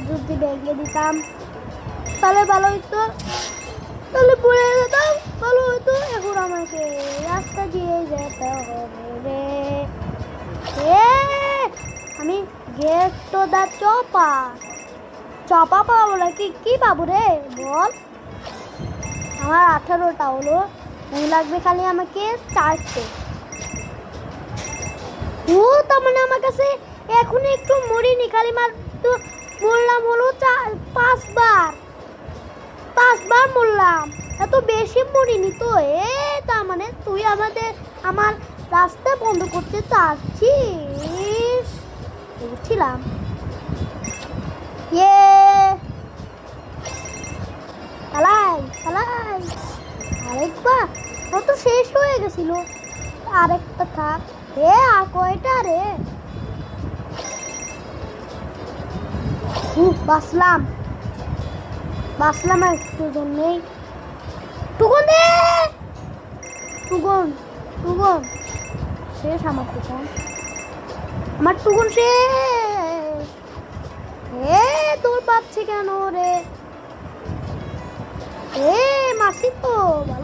যদি ভেঙে দিতাম তাহলে ভালো হইতো, তাহলে পড়ে যেতাম ভালো হইতো। এখন আমাকে রাস্তা দিয়ে যেতে হবে রে। আমি গেট তো দা চপা চপা পাবো নাকি কি পাবো রে বল। আমার 18টা হলো, লাগবে খালি আমাকে 4টে। ও তার মানে আমার কাছে এখন একটু মরিনি, খালি মাত্র মরলাম হলো 5বার মরলাম, এত বেশি মরিনি তো। তার মানে তুই আমার রাস্তা বন্ধ করতে চাচ্ছিস? বুঝছিলাম। পালাই পালাই, আরেকবার ও তো শেষ হয়ে গেছিল, আরেকটা থাক। আর কয়টা রে? বাসলাম বাসলাম আর একটু জন্যেই। টুকুন দে, টুকুন টুকুন শেষ। আমার টুকুন শেষ। তোর পাচ্ছে কেন রে? মাসি তো ভালো।